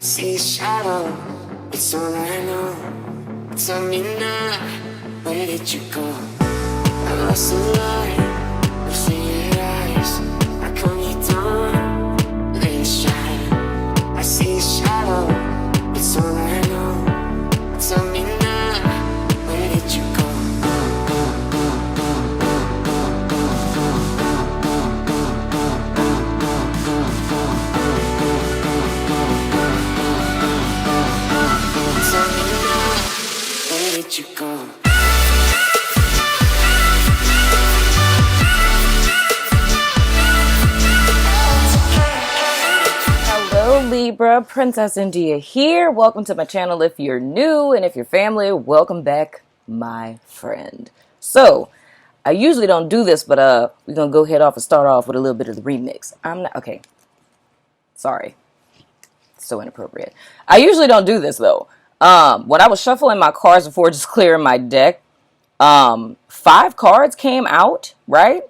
See shadow, it's all I know. Tell me now, where did you go? I lost the light, losing your eyes. I come you down, let it shine. I see shadow, it's all I know. Tell me now, where did you go? You go. Hello Libra, Princess India here. Welcome to my channel if you're new, and if you're family, welcome back, my friend. So, I usually don't do this, but we're gonna go ahead off and start off with a little bit of the remix. Okay. Sorry. So inappropriate. I usually don't do this though. When I was shuffling my cards before just clearing my deck, 5 cards came out, right?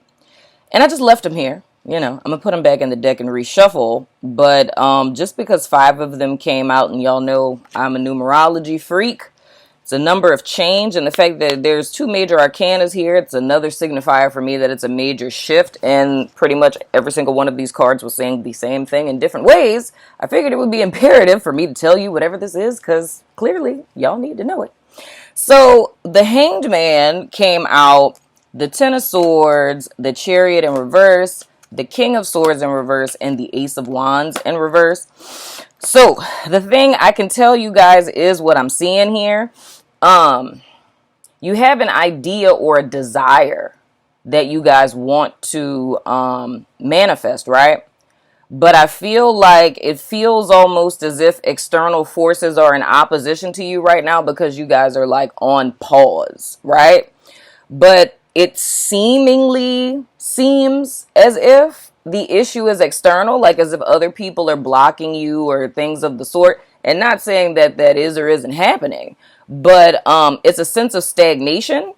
And I just left them here. You know, I'm going to put them back in the deck and reshuffle. But just because 5 of them came out, and y'all know I'm a numerology freak, it's a number of change. And the fact that there's 2 major arcanas here, it's another signifier for me that it's a major shift. And pretty much every single one of these cards was saying the same thing in different ways. I figured it would be imperative for me to tell you whatever this is, because clearly y'all need to know it. So the Hanged Man came out, the Ten of Swords, the Chariot in reverse, the King of Swords in reverse, and the Ace of Wands in reverse. So the thing I can tell you guys is what I'm seeing here. You have an idea or a desire that you guys want to manifest, right? But I feel like it feels almost as if external forces are in opposition to you right now because you guys are like on pause, right? But it seemingly seems as if the issue is external, like as if other people are blocking you or things of the sort. And not saying that that is or isn't happening, but it's a sense of stagnation.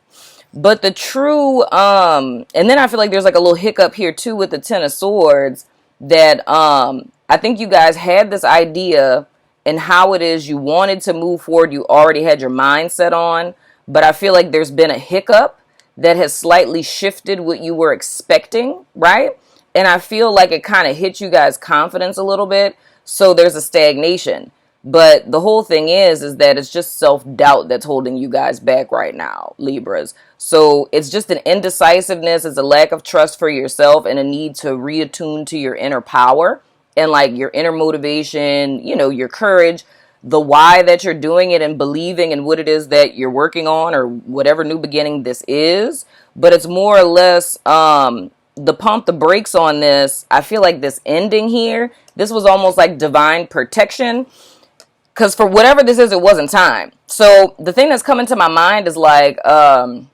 But the true, and then I feel like there's like a little hiccup here too with the Ten of Swords, that I think you guys had this idea and how it is you wanted to move forward. You already had your mindset on, but I feel like there's been a hiccup that has slightly shifted what you were expecting, right? And I feel like it kind of hit you guys' confidence a little bit. So there's a stagnation. But the whole thing is that it's just self-doubt that's holding you guys back right now, Libras. So it's just an indecisiveness, it's a lack of trust for yourself, and a need to reattune to your inner power and like your inner motivation, you know, your courage, the why that you're doing it, and believing in what it is that you're working on or whatever new beginning this is. But it's more or less the pump the brakes on this. I feel like this ending here, this was almost like divine protection. Because for whatever this is, it wasn't time. So the thing that's coming to my mind is like at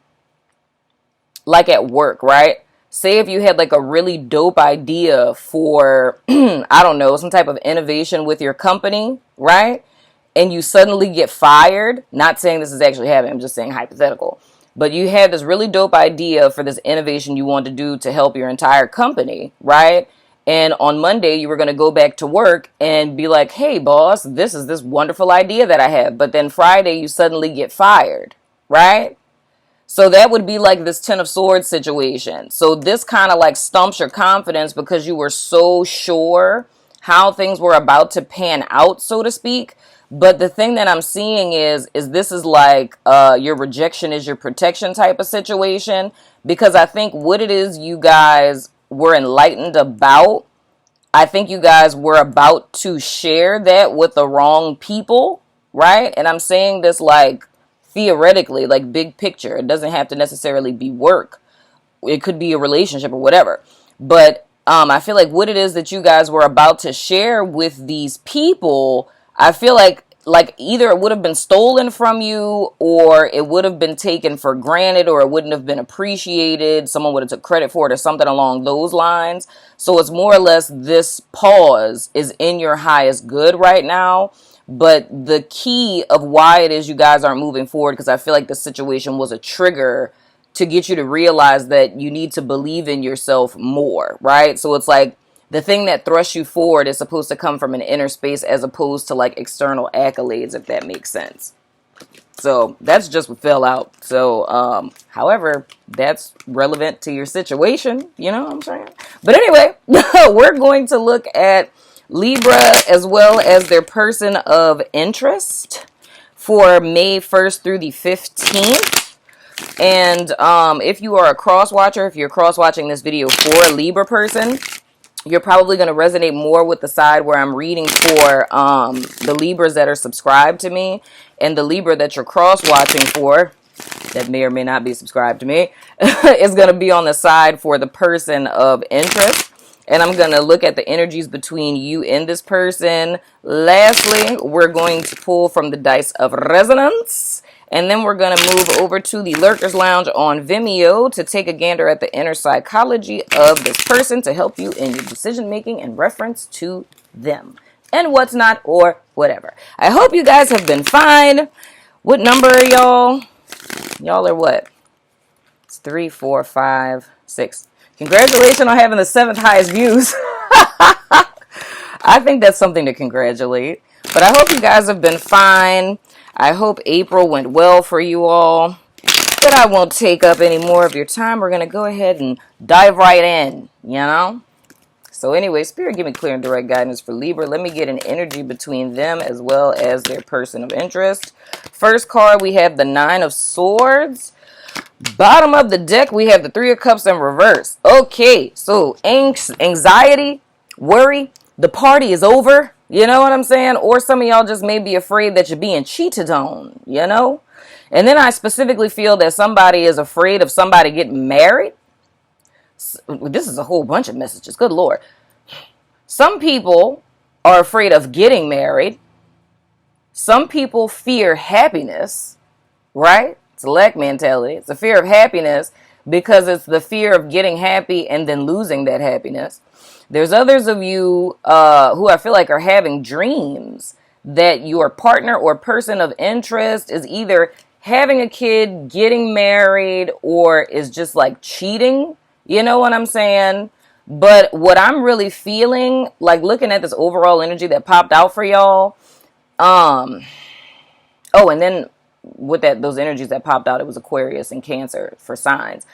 work, right? Say if you had like a really dope idea for, I don't know, some type of innovation with your company, right? And you suddenly get fired. Not saying this is actually happening. I'm just saying hypothetical. But you had this really dope idea for this innovation you want to do to help your entire company, right? And on Monday, you were going to go back to work and be like, hey, boss, this is this wonderful idea that I have. But then Friday, you suddenly get fired, right? So that would be like this Ten of Swords situation. So this kind of like stumps your confidence because you were so sure how things were about to pan out, so to speak. But the thing that I'm seeing is this is like your rejection is your protection type of situation. Because I think what it is you guys were enlightened about, I think you guys were about to share that with the wrong people, right? And I'm saying this like theoretically, like big picture. It doesn't have to necessarily be work. It could be a relationship or whatever. But I feel like what it is that you guys were about to share with these people, I feel like either it would have been stolen from you, or it would have been taken for granted, or it wouldn't have been appreciated. Someone would have took credit for it or something along those lines. So it's more or less this pause is in your highest good right now. But the key of why it is you guys aren't moving forward, because I feel like the situation was a trigger to get you to realize that you need to believe in yourself more, right? So it's like the thing that thrusts you forward is supposed to come from an inner space as opposed to like external accolades, if that makes sense. So that's just what fell out. So, however, that's relevant to your situation. You know what I'm saying? But anyway, we're going to look at Libra as well as their person of interest for May 1st through the 15th. And if you are a cross watcher, if you're cross watching this video for a Libra person, you're probably going to resonate more with the side where I'm reading for the Libras that are subscribed to me, and the Libra that you're cross-watching for, that may or may not be subscribed to me, is going to be on the side for the person of interest. And I'm going to look at the energies between you and this person. Lastly, we're going to pull from the dice of resonance. And then we're going to move over to the Lurkers Lounge on Vimeo to take a gander at the inner psychology of this person to help you in your decision making in reference to them and what's not or whatever. I hope you guys have been fine. What number are y'all? Y'all are what? It's 3, 4, 5, 6. Congratulations on having the 7th highest views. I think that's something to congratulate. But I hope you guys have been fine. I hope April went well for you all. But I won't take up any more of your time. We're going to go ahead and dive right in, you know? So anyway, Spirit, give me clear and direct guidance for Libra. Let me get an energy between them as well as their person of interest. First card, we have the 9 of Swords. Bottom of the deck, we have the 3 of Cups in reverse. Okay, so anxiety, worry, the party is over. You know what I'm saying? Or some of y'all just may be afraid that you're being cheated on, you know? And then I specifically feel that somebody is afraid of somebody getting married. This is a whole bunch of messages. Good Lord. Some people are afraid of getting married. Some people fear happiness, right? It's a lack mentality. It's a fear of happiness because it's the fear of getting happy and then losing that happiness. There's others of you who I feel like are having dreams that your partner or person of interest is either having a kid, getting married, or is just like cheating. You know what I'm saying? But what I'm really feeling, like looking at this overall energy that popped out for y'all. Oh, and then with those energies that popped out, it was Aquarius and Cancer for signs.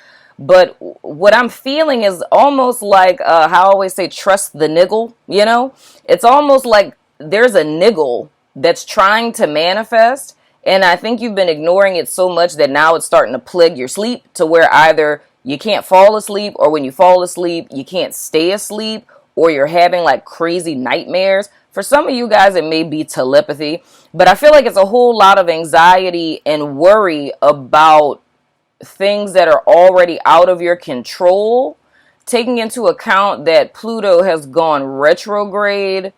But what I'm feeling is almost like how I always say, trust the niggle, you know? It's almost like there's a niggle that's trying to manifest. And I think you've been ignoring it so much that now it's starting to plague your sleep to where either you can't fall asleep, or when you fall asleep, you can't stay asleep, or you're having like crazy nightmares. For some of you guys, it may be telepathy. But I feel like it's a whole lot of anxiety and worry about things that are already out of your control, taking into account that Pluto has gone retrograde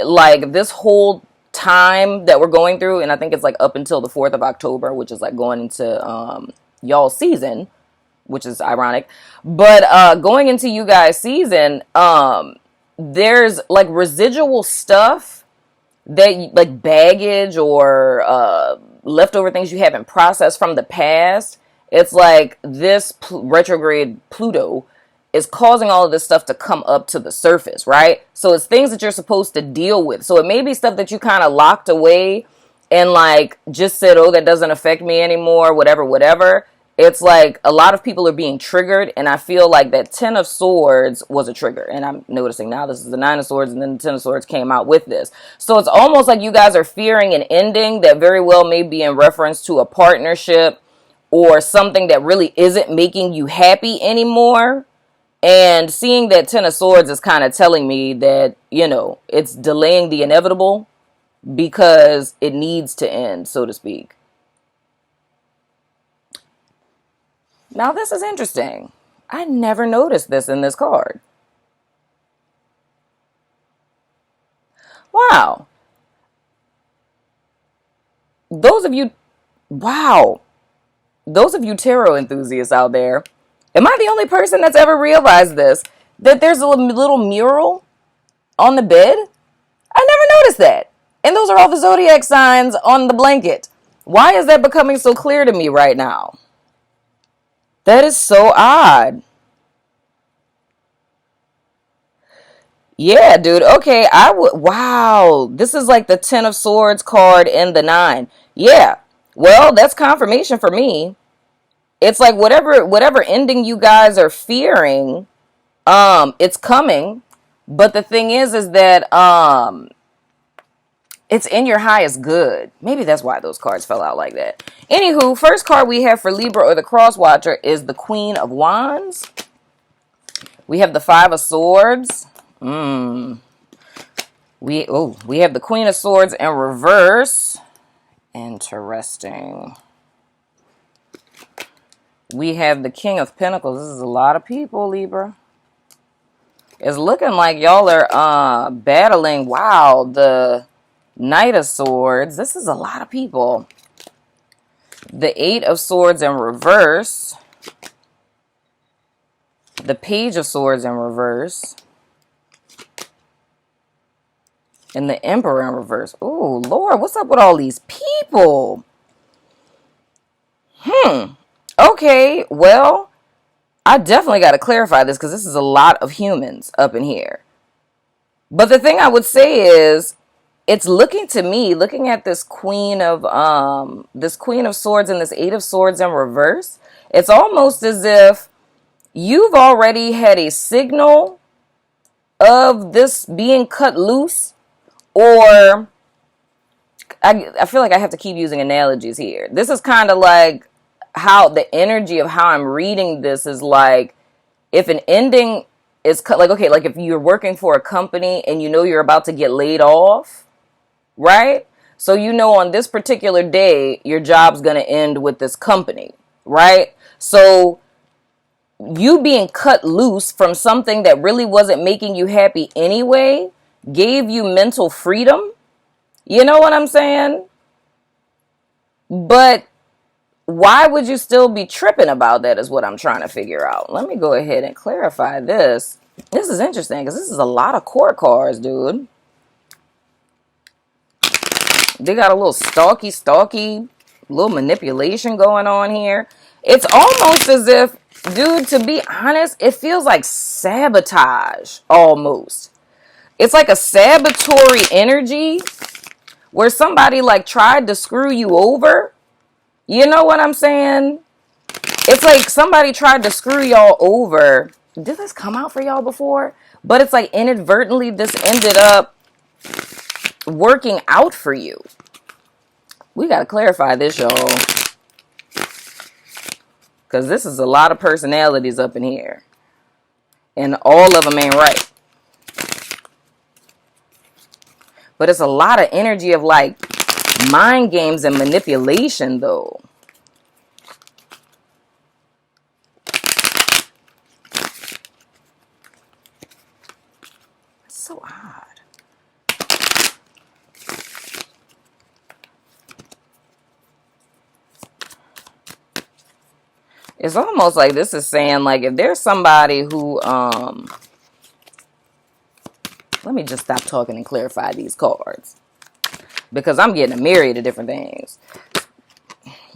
like this whole time that we're going through, and I think it's like up until the 4th of October, which is like going into y'all's season, which is ironic. But going into you guys' season, there's like residual stuff that like baggage or leftover things you haven't processed from the past. It's like this retrograde Pluto is causing all of this stuff to come up to the surface, right? So it's things that you're supposed to deal with. So it may be stuff that you kind of locked away and like just said, oh, that doesn't affect me anymore, whatever. It's like a lot of people are being triggered, and I feel like that 10 of Swords was a trigger. And I'm noticing now this is the 9 of Swords, and then the 10 of Swords came out with this. So it's almost like you guys are fearing an ending that very well may be in reference to a partnership or something that really isn't making you happy anymore. And seeing that 10 of Swords is kind of telling me that, you know, it's delaying the inevitable because it needs to end, so to speak. Now, this is interesting. I never noticed this in this card. Wow. Those of you tarot enthusiasts out there, am I the only person that's ever realized this? That there's a little mural on the bed? I never noticed that. And those are all the zodiac signs on the blanket. Why is that becoming so clear to me right now? That is so odd. Yeah, dude. Okay, I would. Wow, this is like the Ten of Swords card in the nine. Yeah. Well, that's confirmation for me. It's like whatever ending you guys are fearing, it's coming. But the thing is that it's in your highest good. Maybe that's why those cards fell out like that. Anywho, first card we have for Libra or the Cross Watcher is the Queen of Wands. We have the Five of Swords. We have the Queen of Swords in reverse. Interesting. We have the King of Pentacles. This is a lot of people, Libra. It's looking like y'all are battling. Wow, the Knight of Swords. This is a lot of people. The Eight of Swords in reverse. The Page of Swords in reverse. And the Emperor in reverse. Oh, Lord, what's up with all these people? Okay, well, I definitely got to clarify this because this is a lot of humans up in here. But the thing I would say is, it's looking to me, looking at this Queen of Swords and this Eight of Swords in reverse, it's almost as if you've already had a signal of this being cut loose, or I feel like I have to keep using analogies here. This is kind of like how the energy of how I'm reading this is like, if an ending is cut, like, okay, like if you're working for a company and you know you're about to get laid off, right? So you know on this particular day, your job's going to end with this company, right? So you being cut loose from something that really wasn't making you happy anyway gave you mental freedom. You know what I'm saying? But why would you still be tripping about that is what I'm trying to figure out. Let me go ahead and clarify this. This is interesting because this is a lot of court cards, dude. They got a little stalky, little manipulation going on here. It's almost as if, dude, to be honest, it feels like sabotage almost. It's like a sabotory energy where somebody like tried to screw you over. You know what I'm saying? It's like somebody tried to screw y'all over. Did this come out for y'all before? But it's like inadvertently this ended up working out for you. We got to clarify this, y'all. Because this is a lot of personalities up in here. And all of them ain't right. But it's a lot of energy of like mind games and manipulation, though. It's so odd. It's almost like this is saying, like, if there's somebody who, let me just stop talking and clarify these cards. Because I'm getting a myriad of different things.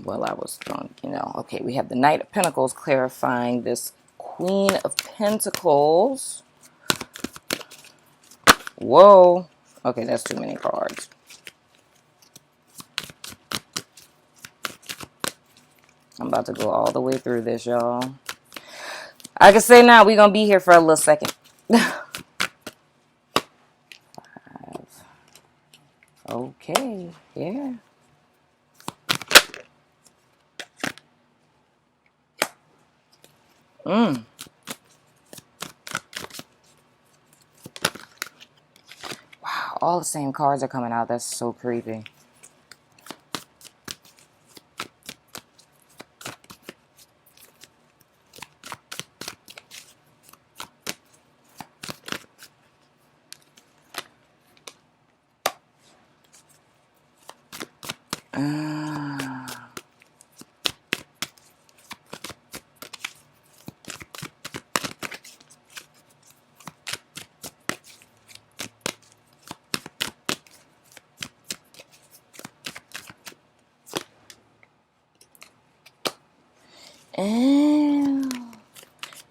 Well, I was going, okay, we have the Knight of Pentacles clarifying this Queen of Pentacles. Whoa. Okay, that's too many cards. I'm about to go all the way through this, y'all. I can say now we're going to be here for a little second. 5. Okay, yeah. Wow, all the same cards are coming out. That's so creepy.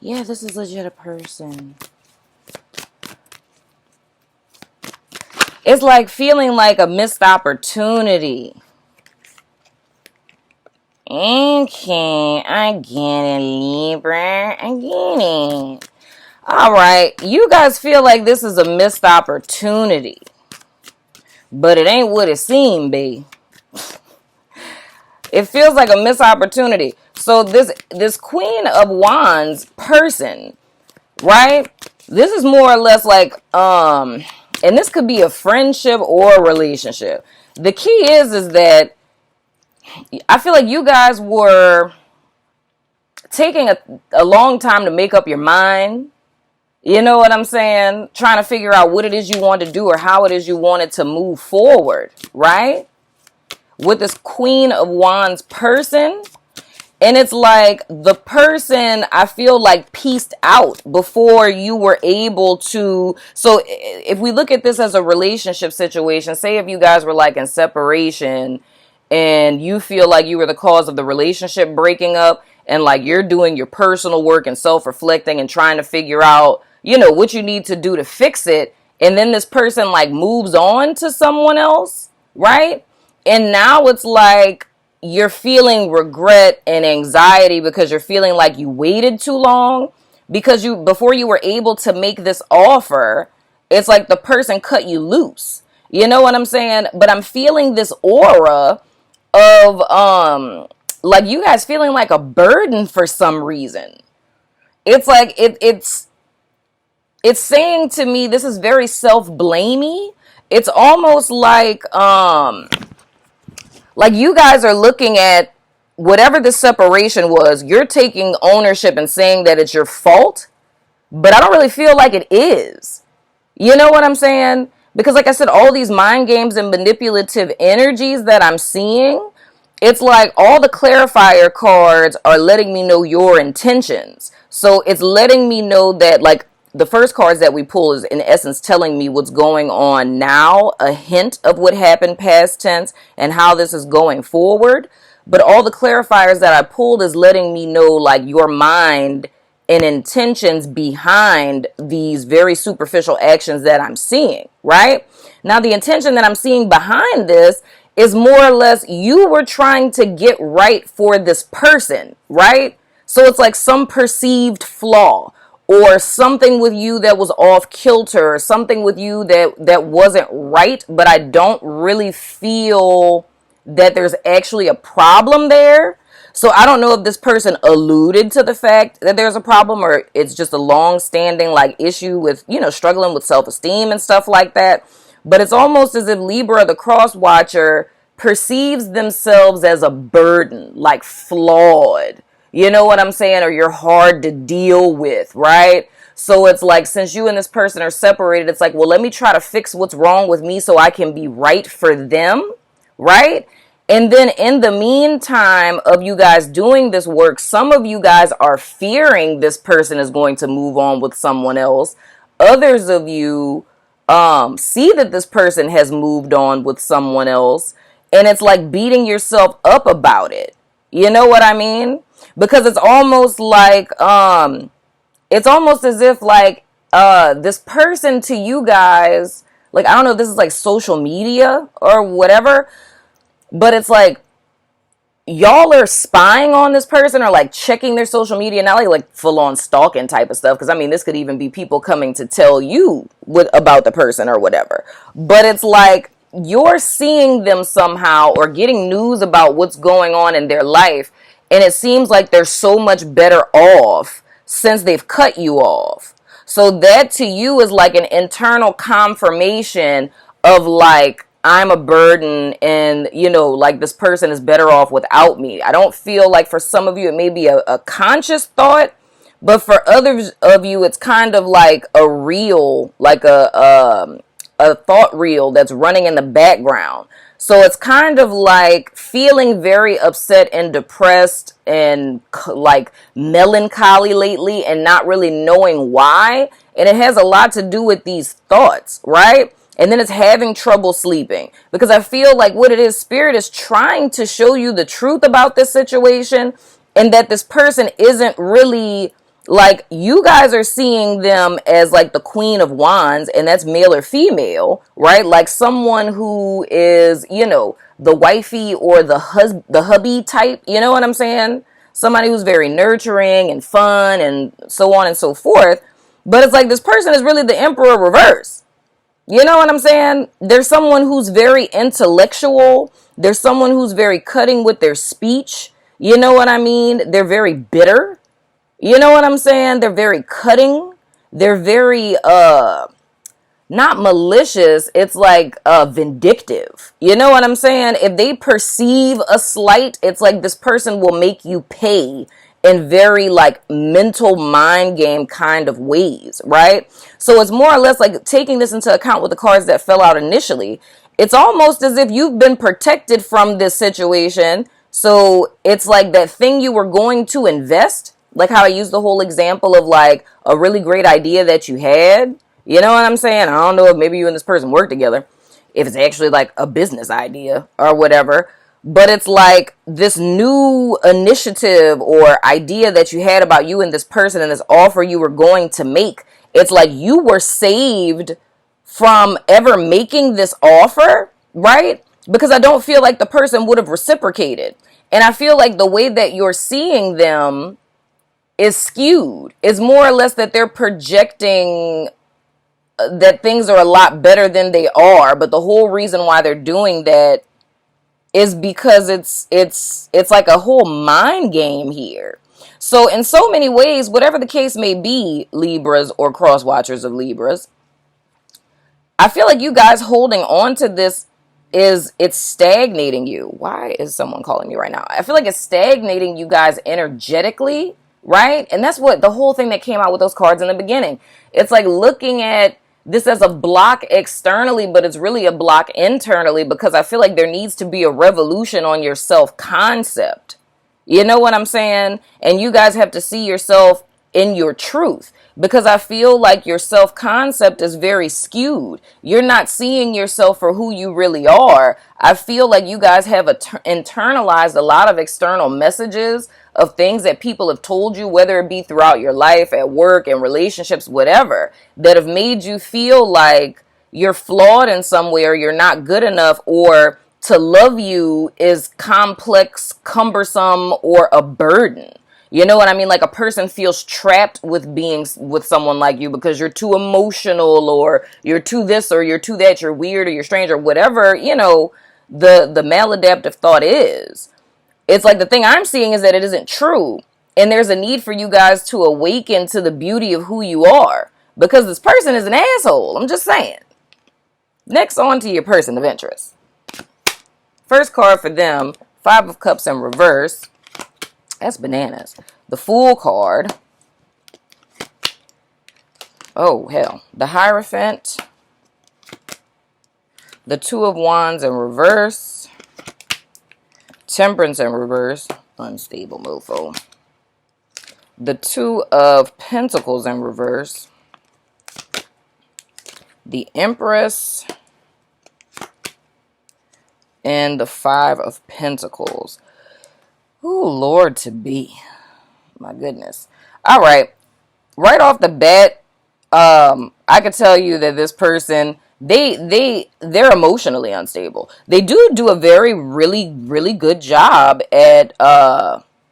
Yeah, this is legit a person. It's like feeling like a missed opportunity. Okay, I get it, Libra. I get it. All right, you guys feel like this is a missed opportunity, but it ain't what it seemed, babe. It feels like a missed opportunity. So this Queen of Wands person, right? This is more or less like and this could be a friendship or a relationship. The key is that I feel like you guys were taking a long time to make up your mind. You know what I'm saying? Trying to figure out what it is you want to do or how it is you wanted to move forward, right? With this Queen of Wands person. And it's like the person, I feel like, pieced out before you were able to. So if we look at this as a relationship situation, say if you guys were like in separation and you feel like you were the cause of the relationship breaking up, and like you're doing your personal work and self-reflecting and trying to figure out, you know, what you need to do to fix it. And then this person like moves on to someone else, right? And now it's like you're feeling regret and anxiety because you're feeling like you waited too long, because before you were able to make this offer, it's like the person cut you loose. You know what I'm saying? But I'm feeling this aura of like you guys feeling like a burden for some reason. It's like it's saying to me this is very self-blamey. It's almost like you guys are looking at whatever the separation was, you're taking ownership and saying that it's your fault, but I don't really feel like it is. You know what I'm saying? Because like I said, all these mind games and manipulative energies that I'm seeing, it's like all the clarifier cards are letting me know your intentions. So it's letting me know that like the first cards that we pull is in essence telling me what's going on now, a hint of what happened past tense and how this is going forward. But all the clarifiers that I pulled is letting me know like your mind and intentions behind these very superficial actions that I'm seeing, right? Now, the intention that I'm seeing behind this is more or less you were trying to get right for this person, right? So it's like some perceived flaw or something with you that was off kilter or something with you that wasn't right, but I don't really feel that there's actually a problem there. So I don't know if this person alluded to the fact that there's a problem or it's just a long-standing like issue with, you know, struggling with self-esteem and stuff like that. But it's almost as if Libra, the cross watcher, perceives themselves as a burden, like flawed. You know what I'm saying? Or you're hard to deal with, right? So it's like, since you and this person are separated, it's like, well, let me try to fix what's wrong with me so I can be right for them, right? And then in the meantime of you guys doing this work, some of you guys are fearing this person is going to move on with someone else. Others of you see that this person has moved on with someone else. And it's like beating yourself up about it. You know what I mean? Because it's almost like, it's almost as if like this person to you guys, like, I don't know if this is like social media or whatever, but it's like y'all are spying on this person or like checking their social media, not like full on stalking type of stuff. Because I mean, this could even be people coming to tell you about the person or whatever. But it's like you're seeing them somehow or getting news about what's going on in their life. And it seems like they're so much better off since they've cut you off. So that to you is like an internal confirmation of like, I'm a burden and, you know, like this person is better off without me. I don't feel like for some of you it may be a conscious thought, but for others of you it's kind of like a reel, like a thought reel that's running in the background. So it's kind of like feeling very upset and depressed and like melancholy lately and not really knowing why. And it has a lot to do with these thoughts, right? And then it's having trouble sleeping, because I feel like what it is, Spirit is trying to show you the truth about this situation and that this person isn't really Like, you guys are seeing them as like the Queen of Wands, and that's male or female, right? Like someone who is, the wifey or the hubby type, you know what I'm saying? Somebody who's very nurturing and fun and so on and so forth. But it's like this person is really the Emperor reverse. You know what I'm saying? There's someone who's very intellectual. There's someone who's very cutting with their speech. You know what I mean? They're very bitter. You know what I'm saying? They're very cutting. They're very not malicious. It's like vindictive. You know what I'm saying? If they perceive a slight, it's like this person will make you pay in very like mental mind game kind of ways, right? So it's more or less like taking this into account with the cards that fell out initially. It's almost as if you've been protected from this situation. So it's like that thing you were going to invest, like how I used the whole example of like a really great idea that you had. You know what I'm saying? I don't know if maybe you and this person work together, if it's actually like a business idea or whatever. But it's like this new initiative or idea that you had about you and this person and this offer you were going to make. It's like you were saved from ever making this offer, right? Because I don't feel like the person would have reciprocated. And I feel like the way that you're seeing them is skewed. It's more or less that they're projecting that things are a lot better than they are. But the whole reason why they're doing that is because it's like a whole mind game here. So in so many ways, whatever the case may be, Libras or cross watchers of Libras, I feel like you guys holding on to this it's stagnating you. Why is someone calling me right now? I feel like it's stagnating you guys energetically, right? And that's what the whole thing that came out with those cards in the beginning. It's like looking at this as a block externally, but it's really a block internally, because I feel like there needs to be a revolution on your self-concept. You know what I'm saying? And you guys have to see yourself in your truth, because I feel like your self-concept is very skewed. You're not seeing yourself for who you really are. I feel like you guys have internalized a lot of external messages of things that people have told you, whether it be throughout your life, at work, in relationships, whatever, that have made you feel like you're flawed in some way, or you're not good enough, or to love you is complex, cumbersome, or a burden. You know what I mean? Like a person feels trapped with being with someone like you because you're too emotional, or you're too this, or you're too that, you're weird, or you're strange, or whatever, the maladaptive thought is. It's like the thing I'm seeing is that it isn't true. And there's a need for you guys to awaken to the beauty of who you are, because this person is an asshole. I'm just saying. Next, on to your person of interest. First card for them, Five of Cups in reverse. That's bananas. The Fool card. Oh, hell. The Hierophant. The Two of Wands in reverse. Temperance in reverse. Unstable mofo. The Two of Pentacles in reverse. The Empress. And the Five of Pentacles. Ooh, Lord to be. My goodness. All right. Right off the bat, I could tell you that this person, they're emotionally unstable. They do a very, really, really good job at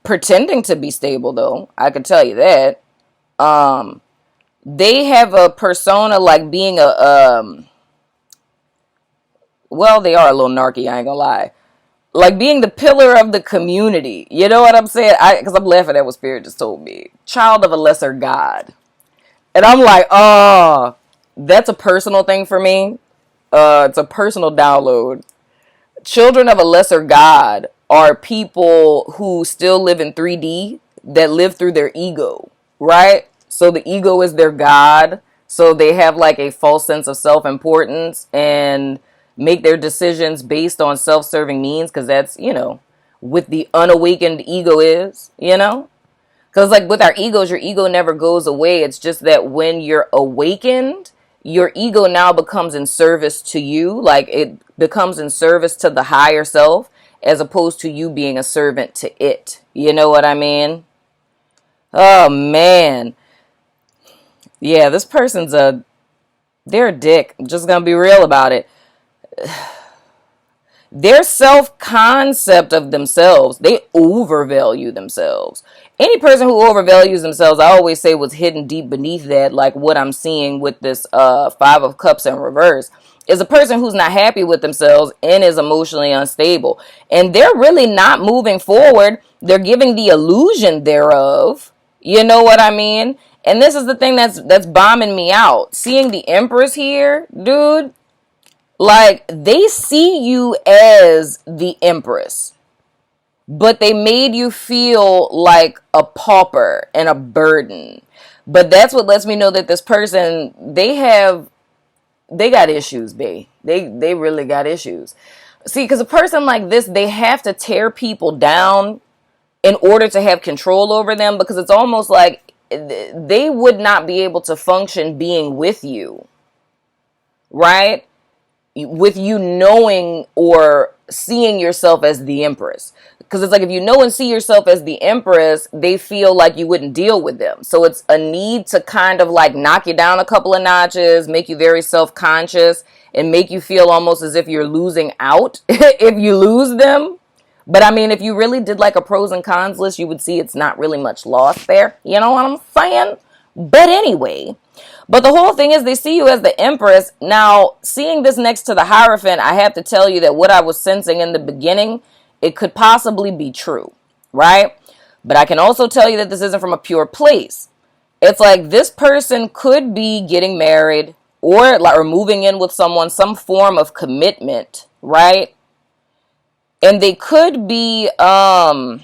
pretending to be stable, though. I could tell you that. They have a persona like being well, they are a little narky, I ain't gonna lie. Like being the pillar of the community. You know what I'm saying? Because I'm laughing at what Spirit just told me. Child of a lesser god. And I'm like, oh, that's a personal thing for me. It's a personal download. Children of a lesser god are people who still live in 3D, that live through their ego, right? So the ego is their god. So they have like a false sense of self-importance and make their decisions based on self-serving means, because that's, what the unawakened ego is, Because like with our egos, your ego never goes away. It's just that when you're awakened, your ego now becomes in service to you. Like it becomes in service to the higher self, as opposed to you being a servant to it. You know what I mean? Oh man. Yeah, this person's they're a dick. I'm just gonna be real about it. Their self-concept of themselves, they overvalue themselves. Any person who overvalues themselves, I always say what's hidden deep beneath that, like what I'm seeing with this Five of Cups in reverse, is a person who's not happy with themselves and is emotionally unstable. And they're really not moving forward. They're giving the illusion thereof. You know what I mean? And this is the thing that's bombing me out. Seeing the Empress here, dude, like, they see you as the Empress, but they made you feel like a pauper and a burden. But that's what lets me know that this person, they got issues, babe. They really got issues. See, because a person like this, they have to tear people down in order to have control over them, because it's almost like they would not be able to function being with you, right? With you knowing or seeing yourself as the Empress. Because it's like, if you know and see yourself as the Empress, they feel like you wouldn't deal with them. So it's a need to kind of like knock you down a couple of notches, make you very self-conscious, and make you feel almost as if you're losing out if you lose them. But I mean, if you really did like a pros and cons list, you would see it's not really much lost there. You know what I'm saying? But anyway, but the whole thing is they see you as the Empress. Now, seeing this next to the Hierophant, I have to tell you that what I was sensing in the beginning, it could possibly be true, right? But I can also tell you that this isn't from a pure place. It's like this person could be getting married or moving in with someone, some form of commitment, right? And they could be either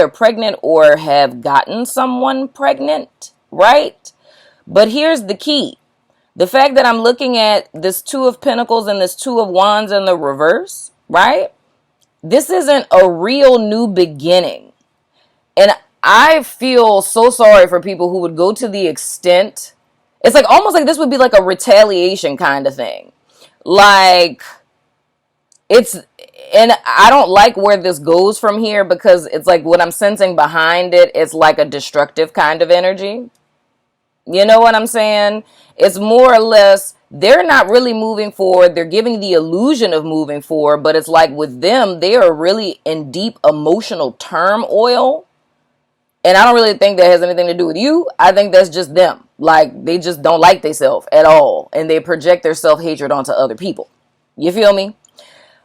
pregnant or have gotten someone pregnant, right? But here's the key. The fact that I'm looking at this Two of Pentacles and this Two of Wands in the reverse, right? This isn't a real new beginning. And I feel so sorry for people who would go to the extent, it's like almost like this would be like a retaliation kind of thing. Like, and I don't like where this goes from here, because it's like what I'm sensing behind it is like a destructive kind of energy. You know what I'm saying? It's more or less, they're not really moving forward. They're giving the illusion of moving forward, but it's like with them, they are really in deep emotional turmoil. And I don't really think that has anything to do with you. I think that's just them. Like, they just don't like themselves at all. And they project their self-hatred onto other people. You feel me?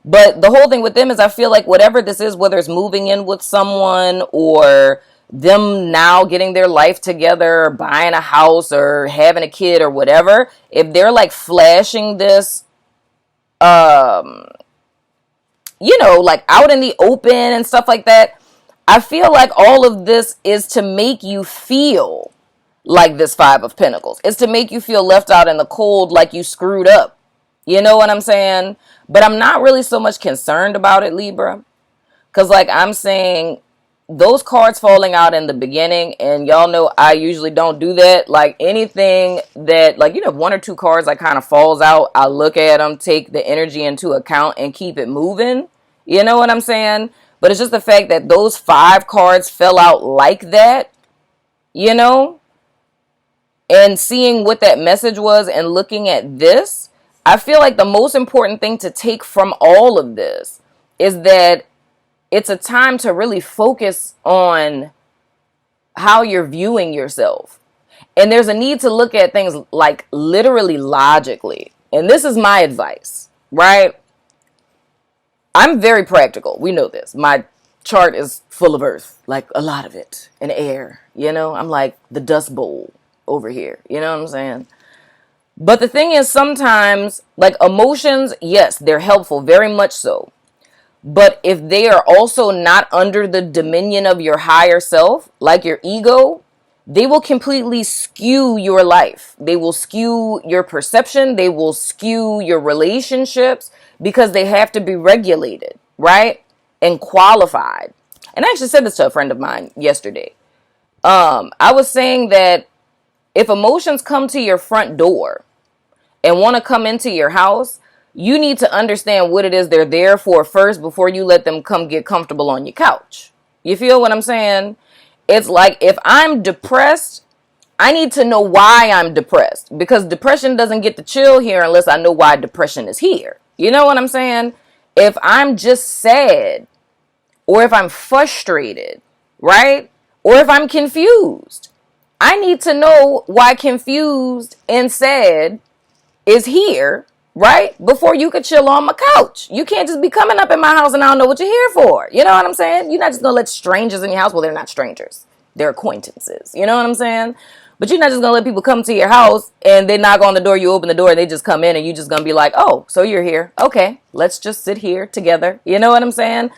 But the whole thing with them is, I feel like whatever this is, whether it's moving in with someone or them now getting their life together, or buying a house or having a kid or whatever, if they're like flashing this, like out in the open and stuff like that, I feel like all of this is to make you feel like this Five of Pentacles. It's to make you feel left out in the cold, like you screwed up. You know what I'm saying? But I'm not really so much concerned about it, Libra. Because like I'm saying, those cards falling out in the beginning, and y'all know I usually don't do that. Like anything that, like, one or two cards like kind of falls out, I look at them, take the energy into account, and keep it moving. You know what I'm saying? But it's just the fact that those 5 cards fell out like that, and seeing what that message was and looking at this, I feel like the most important thing to take from all of this is that it's a time to really focus on how you're viewing yourself. And there's a need to look at things like literally logically. And this is my advice, right? I'm very practical. We know this. My chart is full of earth, like a lot of it, and air. I'm like the Dust Bowl over here. You know what I'm saying? But the thing is, sometimes, like, emotions, yes, they're helpful, very much so. But if they are also not under the dominion of your higher self, like your ego, they will completely skew your life. They will skew your perception. They will skew your relationships, because they have to be regulated, right? And qualified. And I actually said this to a friend of mine yesterday. I was saying that if emotions come to your front door and want to come into your house, you need to understand what it is they're there for first before you let them come get comfortable on your couch. You feel what I'm saying? It's like if I'm depressed, I need to know why I'm depressed, because depression doesn't get to chill here unless I know why depression is here. You know what I'm saying? If I'm just sad, or if I'm frustrated, right? Or if I'm confused, I need to know why confused and sad is here, right? Before you could chill on my couch. You can't just be coming up in my house and I don't know what you're here for. You know what I'm saying? You're not just gonna let strangers in your house. Well, they're not strangers. They're acquaintances. You know what I'm saying? But you're not just gonna let people come to your house and they knock on the door, you open the door, and they just come in and you just gonna be like, oh, so you're here. Okay, let's just sit here together. You know what I'm saying?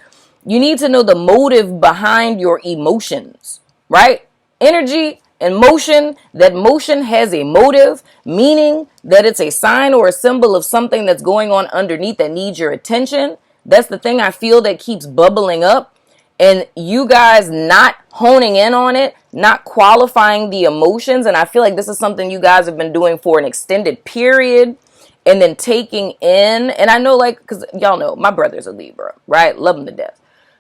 You need to know the motive behind your emotions, right? Energy and motion, that motion has a motive, meaning that it's a sign or a symbol of something that's going on underneath that needs your attention. That's the thing I feel that keeps bubbling up. And you guys not honing in on it, not qualifying the emotions. And I feel like this is something you guys have been doing for an extended period and then taking in. And I know, like, because y'all know my brother's a Libra, right? Love him to death.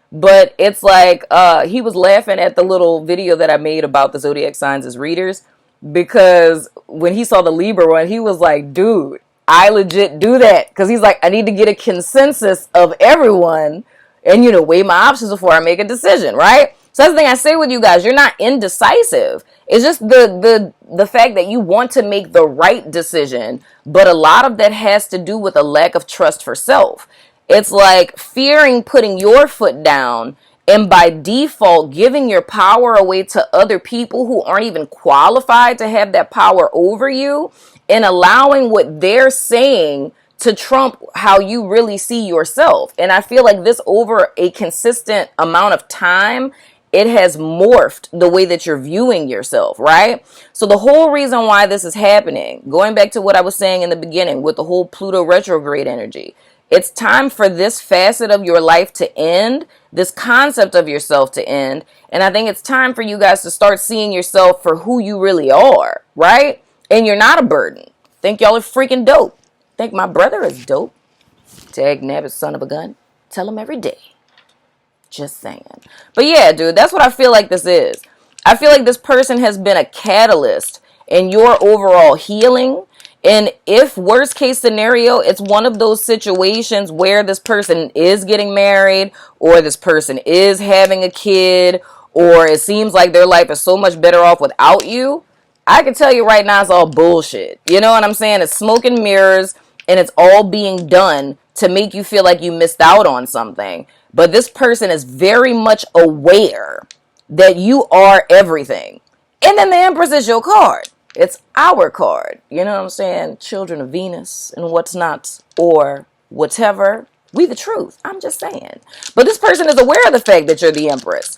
But it's like he was laughing at the little video that I made about the zodiac signs as readers, because when he saw the Libra one, he was like, dude, I legit do that. Because he's like, I need to get a consensus of everyone and, you know, weigh my options before I make a decision, right? So that's the thing I say with you guys. You're not indecisive. It's just the fact that you want to make the right decision. But a lot of that has to do with a lack of trust for self. It's like fearing putting your foot down and by default giving your power away to other people who aren't even qualified to have that power over you, and allowing what they're saying to trump how you really see yourself. And I feel like this, over a consistent amount of time, it has morphed the way that you're viewing yourself, right? So the whole reason why this is happening, going back to what I was saying in the beginning with the whole Pluto retrograde energy, it's time for this facet of your life to end, this concept of yourself to end. And I think it's time for you guys to start seeing yourself for who you really are, right? And you're not a burden. Think y'all are freaking dope. Think my brother is dope. Tag Nabbit, son of a gun. Tell him every day. Just saying. But yeah, dude, that's what I feel like this is. I feel like this person has been a catalyst in your overall healing. And if worst case scenario, it's one of those situations where this person is getting married, or this person is having a kid, or it seems like their life is so much better off without you, I can tell you right now it's all bullshit. You know what I'm saying? It's smoke and mirrors, and it's all being done to make you feel like you missed out on something. But this person is very much aware that you are everything. And then the Empress is your card. It's our card. You know what I'm saying? Children of Venus and what's not, or whatever. We the truth. I'm just saying. But this person is aware of the fact that you're the Empress.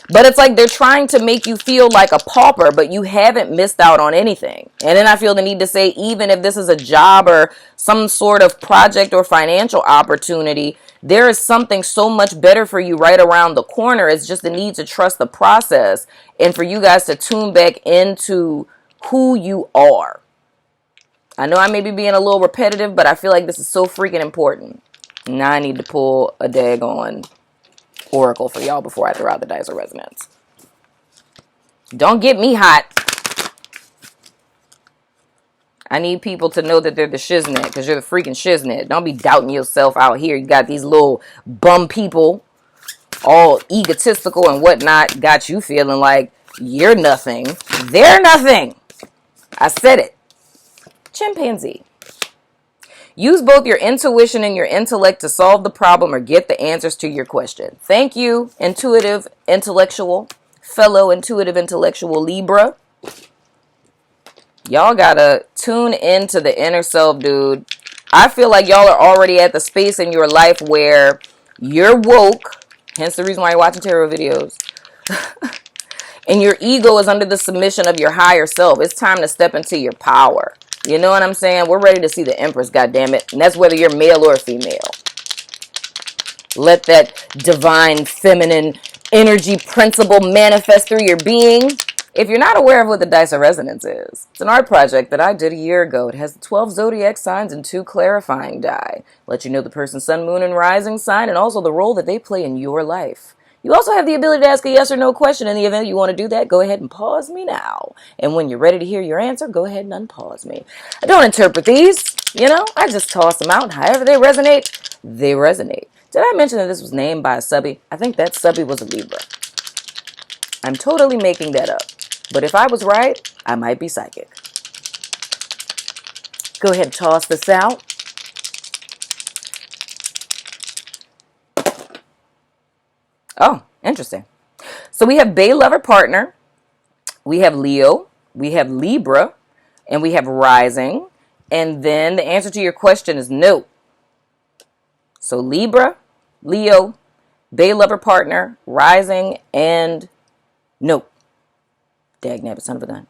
But it's like they're trying to make you feel like a pauper, but you haven't missed out on anything. And then I feel the need to say, even if this is a job or some sort of project or financial opportunity, there is something so much better for you right around the corner. It's just the need to trust the process and for you guys to tune back into who you are. I know I may be being a little repetitive, but I feel like this is so freaking important. Now I need to pull a daggone oracle for y'all before I throw out the dice of resonance. Don't get me hot. I need people to know that they're the shiznit, because you're the freaking shiznit. Don't be doubting yourself out here. You got these little bum people, all egotistical and whatnot, got you feeling like you're nothing. They're nothing. I said it. Chimpanzee. Use both your intuition and your intellect to solve the problem or get the answers to your question. Thank you, intuitive intellectual, fellow intuitive intellectual Libra. Y'all gotta tune into the inner self, dude. I feel like y'all are already at the space in your life where you're woke, hence the reason why you're watching tarot videos, and your ego is under the submission of your higher self. It's time to step into your power. You know what I'm saying? We're ready to see the Empress, goddammit. And that's whether you're male or female. Let that divine feminine energy principle manifest through your being. If you're not aware of what the Dice of Resonance is, it's an art project that I did a year ago. It has 12 zodiac signs and 2 clarifying die. Let you know the person's sun, moon, and rising sign, and also the role that they play in your life. You also have the ability to ask a yes or no question. In the event you want to do that, go ahead and pause me now. And when you're ready to hear your answer, go ahead and unpause me. I don't interpret these, I just toss them out. However they resonate, they resonate. Did I mention that this was named by a Subbie? I think that Subbie was a Libra. I'm totally making that up. But if I was right, I might be psychic. Go ahead and toss this out. Oh, interesting. So we have Bay Lover Partner, we have Leo, we have Libra, and we have Rising. And then the answer to your question is no. So Libra, Leo, Bay Lover Partner, Rising, and no. Dagnabbit, son of a gun.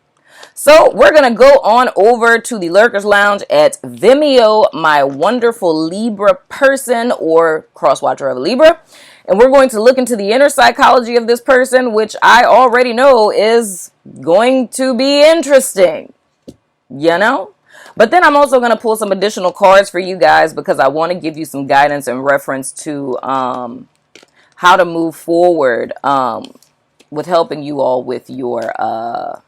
So we're going to go on over to the Lurkers Lounge at Vimeo, my wonderful Libra person or cross-watcher of a Libra. And we're going to look into the inner psychology of this person, which I already know is going to be interesting, But then I'm also going to pull some additional cards for you guys because I want to give you some guidance in reference to how to move forward with helping you all with your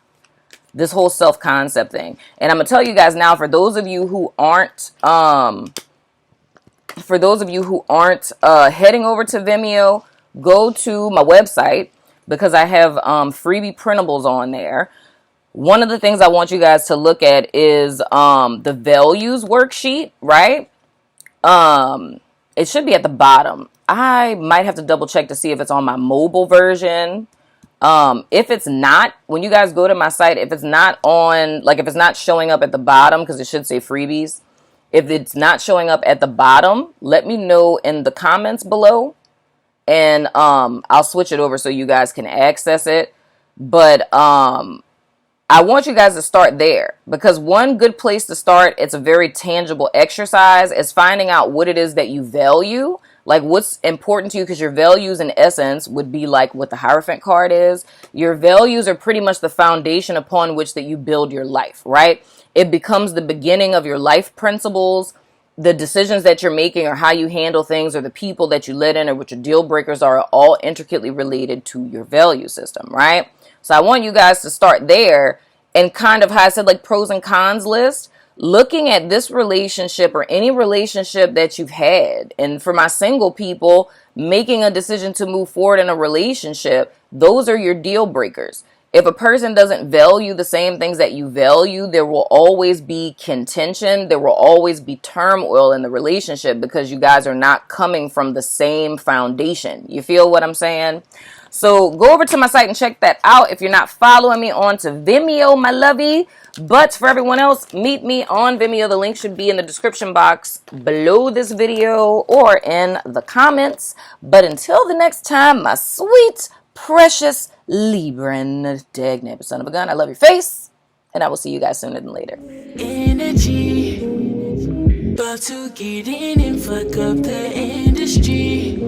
this whole self-concept thing. And I'm going to tell you guys now, for those of you who aren't heading over to Vimeo, go to my website because I have freebie printables on there. One of the things I want you guys to look at is the values worksheet, right? It should be at the bottom. I might have to double check to see if it's on my mobile version. If it's not, when you guys go to my site, if it's not on, like if it's not showing up at the bottom, because it should say freebies, if it's not showing up at the bottom, let me know in the comments below, and I'll switch it over so you guys can access it. But I want you guys to start there, because one good place to start, it's a very tangible exercise, is finding out what it is that you value, like what's important to you, because your values in essence would be like what the Hierophant card is. Your values are pretty much the foundation upon which that you build your life, right? It becomes the beginning of your life principles. The decisions that you're making or how you handle things or the people that you let in or what your deal breakers are all intricately related to your value system, right? So I want you guys to start there and kind of, how I said, like pros and cons list, looking at this relationship or any relationship that you've had. And for my single people, making a decision to move forward in a relationship, those are your deal breakers. If a person doesn't value the same things that you value, there will always be contention. There will always be turmoil in the relationship because you guys are not coming from the same foundation. You feel what I'm saying? So go over to my site and check that out if you're not following me on to Vimeo, my lovey. But for everyone else, meet me on Vimeo. The link should be in the description box below this video or in the comments. But until the next time, my sweet, precious Libran, dagnabbit son of a gun, I love your face, and I will see you guys sooner than later. Energy, about to get in and fuck up the industry.